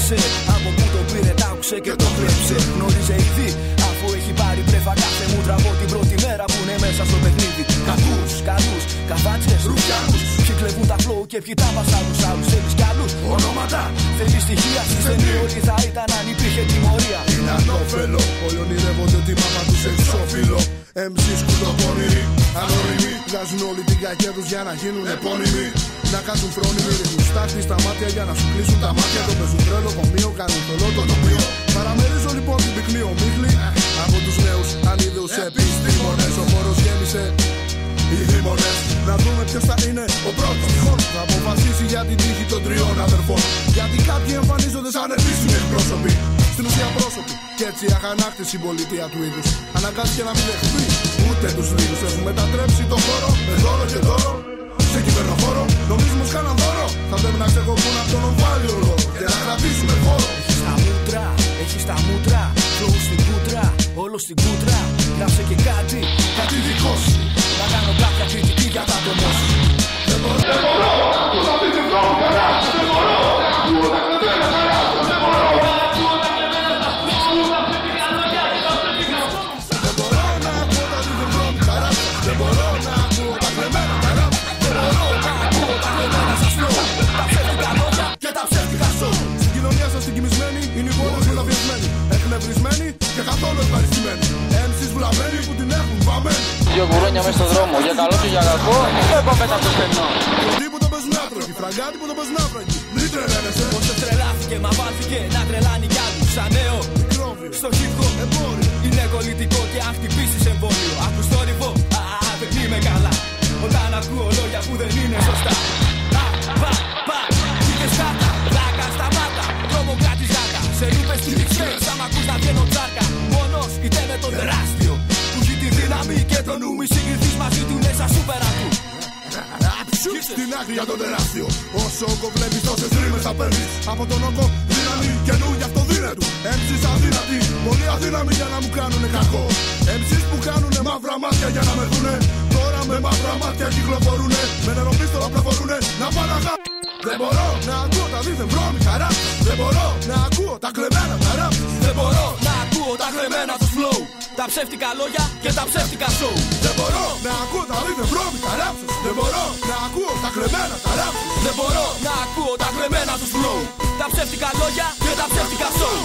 Ρώτησε από πού το πήρε, τ' άκουσε και το κλέψε. Γνώριζε ήδη αφού έχει πάρει πρέφα κάθε μούτρα από την πρώτη μέρα που είναι μέσα στο παιχνίδι. Κακούς, καλούς, καβάτσες, ρουφιάνους. Ποιοι κλεβούν τα flow και ποιοι τα βασάλους. Άλλους θέλεις κι άλλους ονόματα. Θέλεις στοιχεία στη στενή ότι θα ήταν αν υπήρχε τιμωρία. Είναι ανώφελο, όλοι ονειρεύονται ότι μάμα τους εξώφυλλο. MC's κουτοπώνηροι, ανώριμοι. Βγάζουν όλη την κακιά τους για να γίνουν επώνυμοι. Να κάνουν φρόνιμοι, ρίχνουν στάχτη στα μάτια για να σου κλείσουν τα μάτια. Το παίζουν τρέλο κομείο, κάνουν θολό το τοπίο. Παραμερίζω λοιπόν την πυκνή ομίχλη από τους νέους ανίδεους επιστήμονες. Ο χώρος γέμισε οι δήμονες. Να δούμε ποιος θα είναι ο πρώτος. Θα αποφασίσει για την τύχη των τριών αδερφών. Γιατί κάποιοι εμφανίζονται σαν επίσημοι εκπρόσωποι. Στην ουσία πρόσωποι. Κι έτσι αγανάκτηση η πολιτεία του είδους. Αναγκάστηκε να μην δεχτεί ούτε τους λίγους. Έχουν μετατρέψει το χώρο με δώρο και δώρο. Σε κυβερνοχώρο νομίζουμε πως κάναν δώρο. Θα πρέπει να ξεκοπούν από τον ομβάλιο λόγο και να κρατήσουμε χώρο. Έχεις τα μούτρα, έχεις τα μούτρα. Flow στην κούτρα, όλο στην κούτρα. Γράψε και κάτι, κάτι δικό σου. να κάνω κάποια κριτική για τα τομό σου. Δεν μπορώ, δεν μπορώ. Ακούω αυτή την φρόνη καλά. Δεν μπορώ. Ακούω τα κλεμμένα καλά. Δεν μπορώ. Δεν μπορώ να ακούω τα δίθεν καλά. Δεν μπορώ να ακούω τα κλεμμένα καλά. Δεν μπορώ να ακούω τα κλεμμένα σας flow. Τα ψεύτικα λόγια και τα ψεύτικα show. Στην κοινωνία σας την κοιμισμένη είναι οι πόλες μεταβιασμένοι. Εκνευρισμένοι και καθόλου ευχαριστημένοι. MC's βλαμμένοι που την έχουν βαμμένη. Δύο γουρούνια μέσα στον δρόμο, για καλό και για κακό. Δεν πάμε μετά το στενό. Κοντοί που το παίζουν άτροχοι, φραγκάτοι που το παίζουν άφραγγοι. Μην τρελαίνεσαι. Πως δεν τρελάθηκε, μα βάλθηκε να τρελάνει κι άλλους. Σαν νέο Μικρόβιο, στο hip hop εμπόριο. είναι κολλητικό και αν χτυπήσεις εμβόλιο. Ακούς θόρυβο, δεν είμαι καλά. Όταν ακούω λόγια που δεν είναι σωστά. Πήγες κάρτα, πλάκα σταμάτα. Τρομοκράτης γάτα, σε λούπες του mixtape. Σαν μ' ακούς να βγαίνω τσάρκα. Μόνος είτε με τον τεράστιο που έχει τη δύναμη και το νου. Μη συγκριθείς μαζί του, είναι σαν σούπερ ακού. Στην άκρη για τον τεράστιο. Όσο κοβλέπεις τόσες ρήμες θα παίρνεις. Από τον όγκο δύναμη καινού γι' αυτό δίνε του. MC's αδύνατοι, πολύ αδύναμοι για να μου κάνουνε κακό. MC's που κάνουνε μαύρα μάτια για να με δούνε. Τώρα με μαύρα μάτια κυκλοφορούνε. Με νεροπίστολα προφορούνε να πάνε αγάπη. Δεν μπορώ να ακούω τα δίθεν βρώμικα ραπ. Δεν μπορώ να ακούω τα κλεμμένα τα ραπ. Δεν μπορώ να ακούω τα κλεμμένα τους flow. Τα ψεύτικα λόγια και τα ψεύτικα show. Δεν μπορώ να ακούω τα δίθεν βρώμικα ραπ. Δεν μπορώ να ακούω τα κλεμμένα τα ραπ. Δεν μπορώ να ακούω τα κλεμμένα τους flow. Τα ψεύτικα λόγια και τα ψεύτικα show.